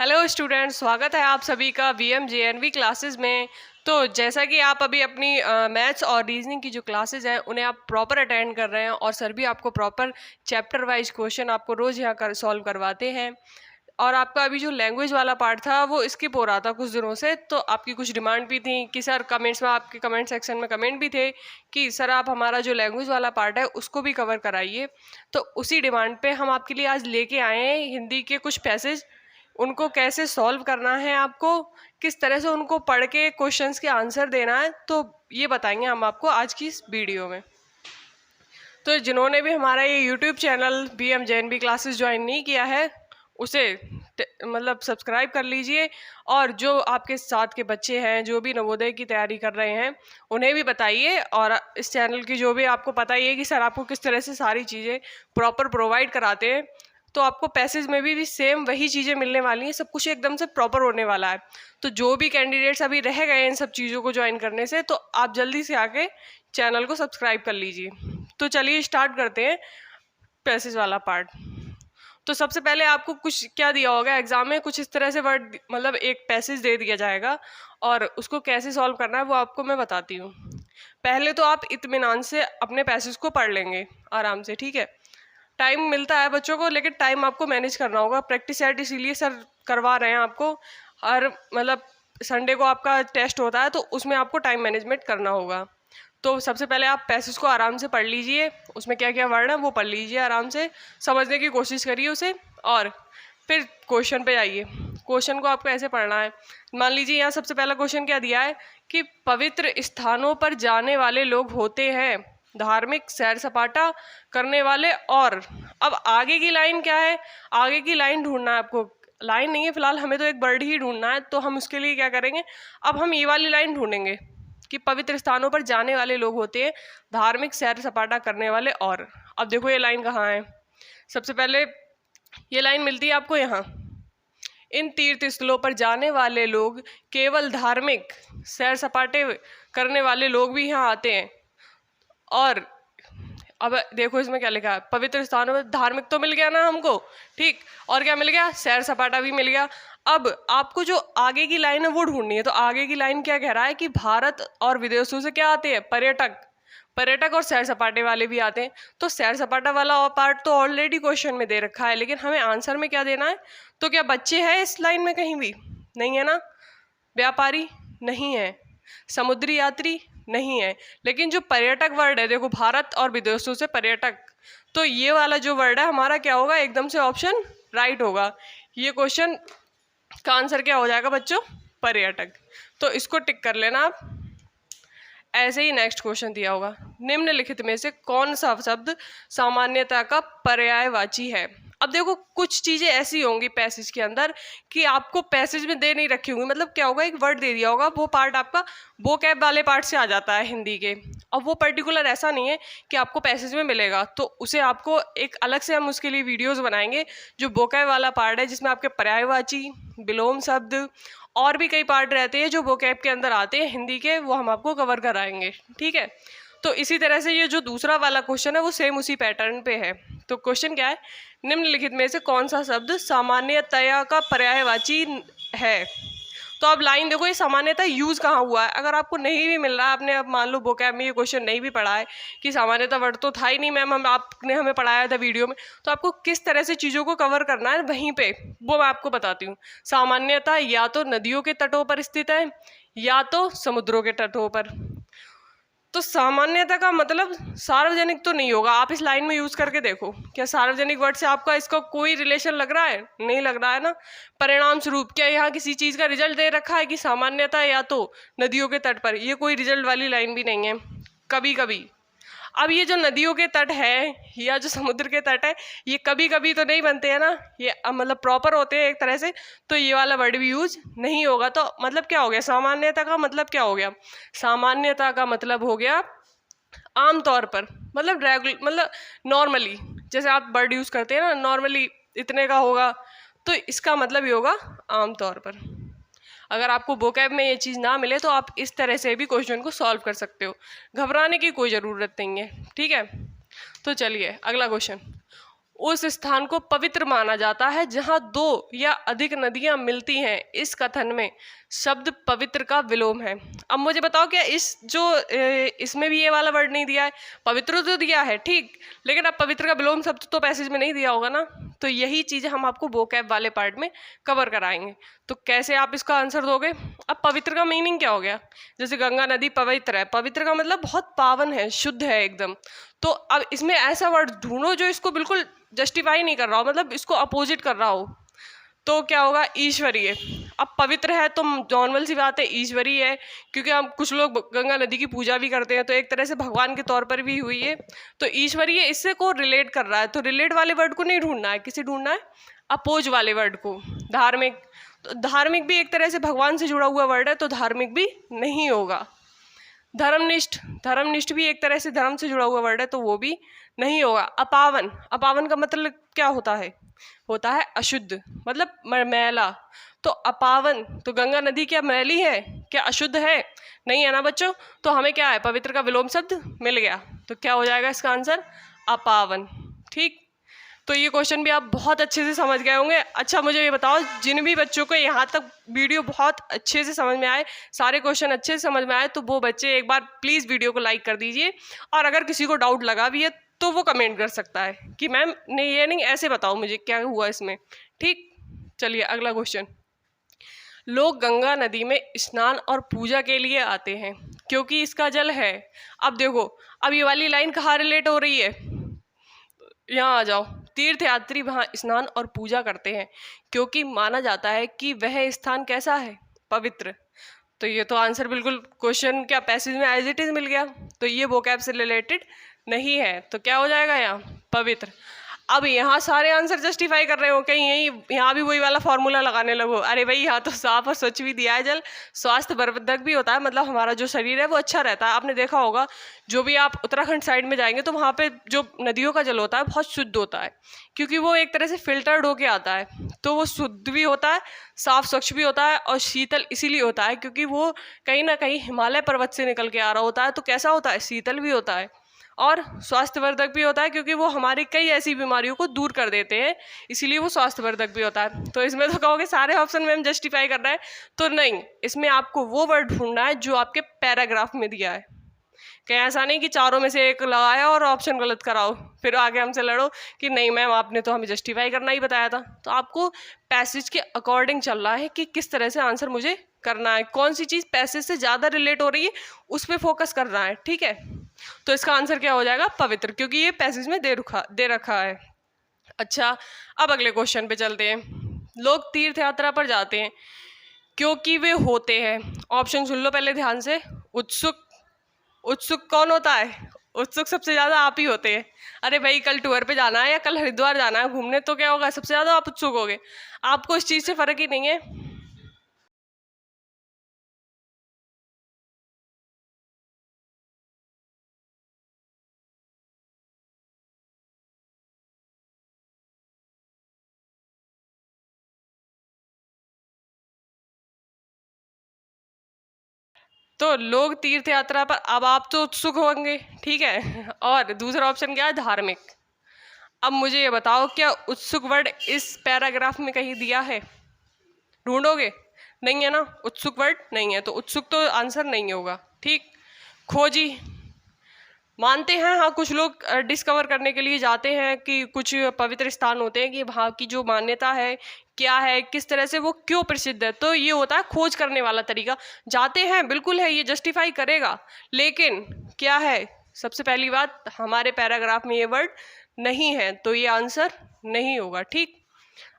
Hello students, स्वागत है आप सभी का VMJNV क्लासेस में। तो जैसा कि आप अभी अपनी मैथ्स और रीजनिंग की जो क्लासेस हैं उन्हें आप प्रॉपर अटेंड कर रहे हैं और सर भी आपको प्रॉपर चैप्टर वाइज क्वेश्चन आपको रोज़ यहाँ सॉल्व करवाते हैं। और आपका अभी जो लैंग्वेज वाला पार्ट था वो स्किप हो रहा था कुछ दिनों से, तो आपकी कुछ डिमांड भी थी कि सर कमेंट्स में, आपके कमेंट सेक्शन में कमेंट भी थे कि सर आप हमारा जो लैंग्वेज वाला पार्ट है उसको भी कवर कराइए। तो उसी डिमांड पे हम आपके लिए आज लेके आए हैं हिंदी के कुछ पैसेज। उनको कैसे सॉल्व करना है, आपको किस तरह से उनको पढ़ के क्वेश्चंस के आंसर देना है, तो ये बताएंगे हम आपको आज की इस वीडियो में। तो जिन्होंने भी हमारा ये YouTube channel VMJNV classes join नहीं किया है उसे मतलब सब्सक्राइब कर लीजिए। और जो आपके साथ के बच्चे हैं जो भी नवोदय की तैयारी कर रहे हैं उन्हें भी बताइए। और इस चैनल की जो भी आपको पता ही है कि सर आपको किस तरह से सारी चीज़ें प्रॉपर प्रोवाइड कराते हैं, तो आपको पैसेज में भी सेम वही चीज़ें मिलने वाली हैं, सब कुछ एकदम से प्रॉपर होने वाला है। तो जो भी कैंडिडेट्स अभी रह गए इन सब चीज़ों को ज्वाइन करने से, तो आप जल्दी से आके चैनल को सब्सक्राइब कर लीजिए। तो चलिए स्टार्ट करते हैं पैसेज वाला पार्ट। तो सबसे पहले आपको कुछ क्या दिया होगा एग्जाम में, कुछ इस तरह से वर्ड मतलब एक पैसेज दे दिया जाएगा और उसको कैसे सॉल्व करना है वो आपको मैं बताती हूँ। पहले तो आप इत्मीनान से अपने पैसेज को पढ़ लेंगे आराम से, ठीक है। टाइम मिलता है बच्चों को, लेकिन टाइम आपको मैनेज करना होगा। प्रैक्टिस सेट इसीलिए सर करवा रहे हैं आपको। हर मतलब संडे को आपका टेस्ट होता है तो उसमें आपको टाइम मैनेजमेंट करना होगा। तो सबसे पहले आप पैसेज को आराम से पढ़ लीजिए, उसमें क्या क्या वर्ड है वो पढ़ लीजिए, आराम से समझने की कोशिश करिए उसे। और फिर क्वेश्चन पे आइए। क्वेश्चन को आपको ऐसे पढ़ना है। मान लीजिए यहाँ सबसे पहला क्वेश्चन क्या दिया है कि पवित्र स्थानों पर जाने वाले लोग होते हैं धार्मिक सैर सपाटा करने वाले। और अब आगे की लाइन क्या है, आगे की लाइन ढूंढना है आपको। लाइन नहीं है फिलहाल, हमें तो एक वर्ड ही ढूंढना है। तो हम उसके लिए क्या करेंगे, अब हम ये वाली लाइन ढूंढेंगे कि पवित्र स्थानों पर जाने वाले लोग होते हैं धार्मिक सैर सपाटा करने वाले। और अब देखो ये लाइन कहाँ है। सबसे पहले ये लाइन मिलती है आपको यहाँ, इन तीर्थ स्थलों पर जाने वाले लोग केवल धार्मिक सैर सपाटे करने वाले लोग भी यहाँ आते हैं। और अब देखो इसमें क्या लिखा है, पवित्र स्थानों में धार्मिक तो मिल गया ना हमको, ठीक। और क्या मिल गया, सैर सपाटा भी मिल गया। अब आपको जो आगे की लाइन है वो ढूंढनी है। तो आगे की लाइन क्या कह रहा है कि भारत और विदेशों से क्या आते हैं, पर्यटक। पर्यटक और सैर सपाटे वाले भी आते हैं। तो सैर सपाटा वाला और पार्ट तो ऑलरेडी क्वेश्चन में दे रखा है, लेकिन हमें आंसर में क्या देना है। तो क्या बच्चे हैं इस लाइन में, कहीं भी नहीं है ना। व्यापारी नहीं है, समुद्री यात्री नहीं है, लेकिन जो पर्यटक वर्ड है देखो, भारत और विदेशों से पर्यटक, तो ये वाला जो वर्ड है हमारा क्या होगा, एकदम से ऑप्शन राइट होगा। ये क्वेश्चन का आंसर क्या हो जाएगा बच्चों, पर्यटक। तो इसको टिक कर लेना आप। ऐसे ही नेक्स्ट क्वेश्चन दिया होगा, निम्नलिखित में से कौन सा शब्द सामान्यता का पर्यायवाची है। अब देखो कुछ चीजें ऐसी होंगी पैसेज के अंदर कि आपको पैसेज में दे नहीं रखी होंगी। मतलब क्या होगा, एक वर्ड दे दिया होगा, वो पार्ट आपका वोकैब वाले पार्ट से आ जाता है हिंदी के। अब वो पर्टिकुलर ऐसा नहीं है कि आपको पैसेज में मिलेगा, तो उसे आपको एक अलग से हम उसके लिए वीडियोस बनाएंगे जो वोकैब वाला पार्ट है, जिसमें आपके पर्यायवाची, विलोम शब्द और भी कई पार्ट रहते हैं जो वोकैब के अंदर आते हैं हिंदी के, वो हम आपको कवर कराएंगे, ठीक है। तो इसी तरह से ये जो दूसरा वाला क्वेश्चन है वो सेम उसी पैटर्न पे है। तो क्वेश्चन क्या है, निम्नलिखित में से कौन सा शब्द सामान्यतया का पर्यायवाची है। तो अब लाइन देखो, ये सामान्यतः यूज कहाँ हुआ है। अगर आपको नहीं भी मिल रहा है, आपने अब मान लो वोकैब में ये क्वेश्चन नहीं भी पढ़ा है कि सामान्यतः वर्ड तो था ही नहीं मैम, हम आपने हमें पढ़ाया था वीडियो में, तो आपको किस तरह से चीज़ों को कवर करना है वहीं पे, वो मैं आपको बताती हूँ। सामान्यतः या तो नदियों के तटों पर स्थित है या तो समुद्रों के तटों पर। तो सामान्यता का मतलब सार्वजनिक तो नहीं होगा। आप इस लाइन में यूज करके देखो, क्या सार्वजनिक वर्ड से आपका इसका कोई रिलेशन लग रहा है, नहीं लग रहा है ना। परिणाम स्वरूप क्या यहाँ किसी चीज का रिजल्ट दे रखा है कि सामान्यता या तो नदियों के तट पर, ये कोई रिजल्ट वाली लाइन भी नहीं है कभी कभी। अब ये जो नदियों के तट है या जो समुद्र के तट है, ये कभी कभी तो नहीं बनते हैं ना, ये मतलब प्रॉपर होते हैं एक तरह से। तो ये वाला वर्ड भी यूज नहीं होगा। तो मतलब क्या हो गया, सामान्यता का मतलब क्या हो गया, सामान्यता का मतलब हो गया आमतौर पर, मतलब रेगुलर, मतलब नॉर्मली, जैसे आप वर्ड यूज करते हैं ना नॉर्मली इतने का होगा, तो इसका मतलब ये होगा आमतौर पर। अगर आपको वोकैब में ये चीज़ ना मिले तो आप इस तरह से भी क्वेश्चन को सॉल्व कर सकते हो, घबराने की कोई ज़रूरत नहीं है, ठीक है। तो चलिए अगला क्वेश्चन, उस स्थान को पवित्र माना जाता है जहां दो या अधिक नदियां मिलती हैं। इस कथन में शब्द पवित्र का विलोम है। अब मुझे बताओ, क्या इसमें भी ये वाला वर्ड नहीं दिया है? पवित्र तो दिया है, ठीक, लेकिन अब पवित्र का विलोम शब्द तो पैसेज में नहीं दिया होगा ना। तो यही चीज़ हम आपको वोकैब वाले पार्ट में कवर कराएंगे। तो कैसे आप इसका आंसर दोगे? अब पवित्र का मीनिंग क्या हो गया? जैसे गंगा नदी पवित्र है, पवित्र का मतलब बहुत पावन है, शुद्ध है एकदम। तो अब इसमें ऐसा वर्ड ढूंढो जो इसको बिल्कुल जस्टिफाई नहीं कर रहा हो, मतलब इसको अपोजिट कर रहा हो। तो क्या होगा? ईश्वरीय। अब पवित्र है तो नॉर्मल सी बात है ईश्वरीय है, क्योंकि हम कुछ लोग गंगा नदी की पूजा भी करते हैं, तो एक तरह से भगवान के तौर पर भी हुई है। तो ईश्वरीय इससे को रिलेट कर रहा है, तो रिलेट वाले वर्ड को नहीं ढूंढना है, किसे ढूंढना है? अपोज वाले वर्ड को। धार्मिक, तो धार्मिक भी एक तरह से भगवान से जुड़ा हुआ वर्ड है, तो धार्मिक भी नहीं होगा। धर्मनिष्ठ, धर्मनिष्ठ भी एक तरह से धर्म से जुड़ा हुआ वर्ड है, तो वो भी नहीं होगा। अपावन, अपावन का मतलब क्या होता है? होता है अशुद्ध, मतलब मैला। तो अपावन, तो गंगा नदी क्या मैली है? क्या अशुद्ध है? नहीं है ना बच्चों। तो हमें क्या है? पवित्र का विलोम शब्द मिल गया, तो क्या हो जाएगा इसका आंसर? अपावन। ठीक, तो ये क्वेश्चन भी आप बहुत अच्छे से समझ गए होंगे। अच्छा मुझे ये बताओ, जिन भी बच्चों को यहाँ तक वीडियो बहुत अच्छे से समझ में आए, सारे क्वेश्चन अच्छे से समझ में आए, तो वो बच्चे एक बार प्लीज़ वीडियो को लाइक कर दीजिए। और अगर किसी को डाउट लगा भी है तो वो कमेंट कर सकता है कि मैम नहीं ये नहीं, ऐसे बताओ मुझे क्या हुआ इसमें। ठीक, चलिए अगला क्वेश्चन। लोग गंगा नदी में स्नान और पूजा के लिए आते हैं क्योंकि इसका जल है। अब देखो, अब ये वाली लाइन कहाँ रिलेट हो रही है? यहाँ आ जाओ। तीर्थयात्री वहाँ स्नान और पूजा करते हैं क्योंकि माना जाता है कि वह स्थान कैसा है? पवित्र। तो ये तो आंसर बिल्कुल क्वेश्चन क्या पैसेज में एज इट इज मिल गया, तो ये वोकैब से रिलेटेड नहीं है। तो क्या हो जाएगा यहाँ? पवित्र। अब यहाँ सारे आंसर जस्टिफाई कर रहे हो, कहीं यही यहाँ भी वही वाला फॉर्मूला लगाने लगो, अरे भाई यहाँ तो साफ और स्वच्छ भी दिया है जल, स्वास्थ्य वर्धक भी होता है, मतलब हमारा जो शरीर है वो अच्छा रहता है। आपने देखा होगा जो भी आप उत्तराखंड साइड में जाएंगे तो वहाँ पे जो नदियों का जल होता है बहुत शुद्ध होता है, क्योंकि वो एक तरह से फिल्टर्ड होके आता है, तो वो शुद्ध भी होता है, साफ स्वच्छ भी होता है, और शीतल इसीलिए होता है क्योंकि वो कहीं ना कहीं हिमालय पर्वत से निकल के आ रहा होता है। तो कैसा होता है? शीतल भी होता है और स्वास्थ्यवर्धक भी होता है, क्योंकि वो हमारी कई ऐसी बीमारियों को दूर कर देते हैं, इसीलिए वो स्वास्थ्यवर्धक भी होता है। तो इसमें तो कहोगे सारे ऑप्शन में हम जस्टिफाई कर रहे हैं, तो नहीं, इसमें आपको वो वर्ड ढूंढना है जो आपके पैराग्राफ में दिया है। कहीं ऐसा नहीं कि चारों में से एक लगाया और ऑप्शन गलत कराओ, फिर आगे हमसे लड़ो कि नहीं मैम आपने तो हमें जस्टिफाई करना ही बताया था। तो आपको पैसेज के अकॉर्डिंग चल रहा है कि किस तरह से आंसर मुझे करना है, कौन सी चीज़ पैसेज से ज़्यादा रिलेट हो रही है उस पर फोकस करना है। ठीक है, तो इसका आंसर क्या हो जाएगा? पवित्र, क्योंकि ये पैसेज में दे रखा है। अच्छा, अब अगले क्वेश्चन पे चलते हैं। लोग तीर्थ यात्रा पर जाते हैं क्योंकि वे होते हैं, ऑप्शन सुन लो पहले ध्यान से। उत्सुक, उत्सुक कौन होता है? उत्सुक सबसे ज्यादा आप ही होते हैं। अरे भाई कल टूर पे जाना है या कल हरिद्वार जाना है घूमने, तो क्या होगा? सबसे ज्यादा आप उत्सुक होगे, आपको इस चीज से फर्क ही नहीं है। तो लोग तीर्थ यात्रा पर, अब आप तो उत्सुक होंगे, ठीक है। और दूसरा ऑप्शन क्या है? धार्मिक। अब मुझे ये बताओ, क्या उत्सुक वर्ड इस पैराग्राफ में कहीं दिया है? ढूंढोगे? नहीं है ना, उत्सुक वर्ड नहीं है, तो उत्सुक तो आंसर नहीं होगा। ठीक, खोजी मानते हैं, हाँ कुछ लोग डिस्कवर करने के लिए जाते हैं कि कुछ पवित्र स्थान होते हैं कि वहाँ की जो मान्यता है क्या है, किस तरह से वो क्यों प्रसिद्ध है, तो ये होता है खोज करने वाला तरीका। जाते हैं, बिल्कुल है, ये जस्टिफाई करेगा, लेकिन क्या है? सबसे पहली बात, हमारे पैराग्राफ में ये वर्ड नहीं है, तो ये आंसर नहीं होगा। ठीक,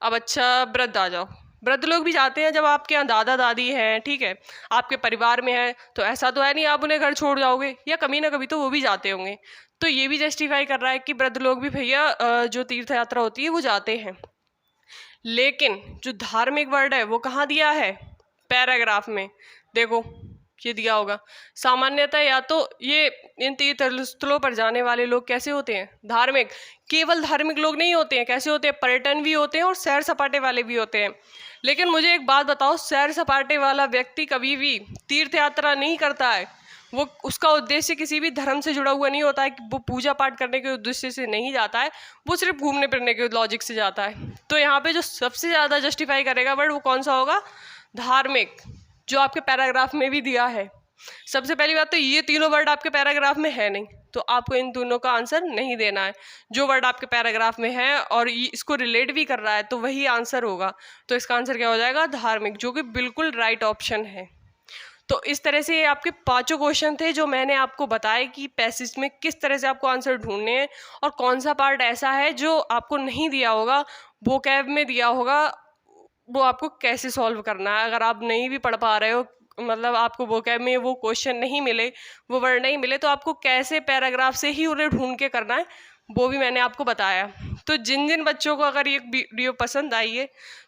अब अच्छा वृद्ध आ जाओ। वृद्ध लोग भी जाते हैं, जब आपके यहाँ दादा दादी हैं, ठीक है, आपके परिवार में है, तो ऐसा तो है नहीं आप उन्हें घर छोड़ जाओगे, या कभी ना कभी तो वो भी जाते होंगे। तो ये भी जस्टिफाई कर रहा है कि वृद्ध लोग भी भैया जो तीर्थ यात्रा होती है वो जाते हैं। लेकिन जो धार्मिक वर्ड है वो कहाँ दिया है? पैराग्राफ में। देखो ये दिया होगा। सामान्यतः या तो ये इन तीर्थ स्थलों पर जाने वाले लोग कैसे होते हैं? धार्मिक। केवल धार्मिक लोग नहीं होते हैं, कैसे होते हैं? पर्यटन भी होते हैं और सैर सपाटे वाले भी होते हैं। लेकिन मुझे एक बात बताओ, सैर सपाटे वाला व्यक्ति कभी भी तीर्थ यात्रा नहीं करता है, वो उसका उद्देश्य किसी भी धर्म से जुड़ा हुआ नहीं होता है, कि वो पूजा पाठ करने के उद्देश्य से नहीं जाता है, वो सिर्फ घूमने फिरने के लॉजिक से जाता है। तो यहाँ पे जो सबसे ज़्यादा जस्टिफाई करेगा वर्ड वो कौन सा होगा? धार्मिक, जो आपके पैराग्राफ में भी दिया है। सबसे पहली बात तो ये तीनों वर्ड आपके पैराग्राफ में है नहीं, तो आपको इन दोनों का आंसर नहीं देना है। जो वर्ड आपके पैराग्राफ में है और इसको रिलेट भी कर रहा है तो वही आंसर होगा। तो इसका आंसर क्या हो जाएगा? धार्मिक, जो कि बिल्कुल राइट ऑप्शन है। तो इस तरह से ये आपके पांचों क्वेश्चन थे जो मैंने आपको बताया कि पैसेज में किस तरह से आपको आंसर ढूंढने हैं और कौन सा पार्ट ऐसा है जो आपको नहीं दिया होगा, वोकैब में दिया होगा, वो आपको कैसे सॉल्व करना है। अगर आप नहीं भी पढ़ पा रहे हो, मतलब आपको वोकैब में वो क्वेश्चन नहीं मिले, वो वर्ड नहीं मिले, तो आपको कैसे पैराग्राफ से ही उन्हें ढूंढ के करना है वो भी मैंने आपको बताया। तो जिन जिन बच्चों को अगर ये वीडियो पसंद आई है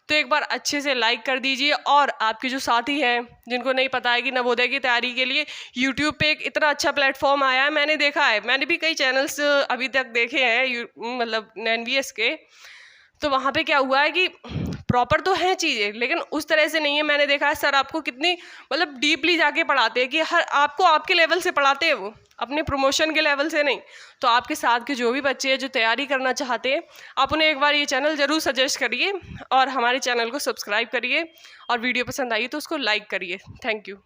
तो एक बार अच्छे से लाइक कर दीजिए, और आपके जो साथी हैं जिनको नहीं पता है कि नवोदय की तैयारी के लिए यूट्यूब पे एक इतना अच्छा प्लेटफॉर्म आया है, मैंने देखा है, मैंने भी कई चैनल्स अभी तक देखे हैं मतलब NVS के। तो वहाँ पे क्या हुआ है कि प्रॉपर तो है चीज़ें, लेकिन उस तरह से नहीं है। मैंने देखा है सर आपको कितनी मतलब डीपली जाके पढ़ाते हैं कि हर आपको आपके लेवल से पढ़ाते हैं, वो अपने प्रमोशन के लेवल से नहीं। तो आपके साथ के जो भी बच्चे हैं जो तैयारी करना चाहते हैं, आप उन्हें एक बार ये चैनल ज़रूर सजेस्ट करिए और हमारे चैनल को सब्सक्राइब करिए, और वीडियो पसंद आई तो उसको लाइक करिए। Thank you.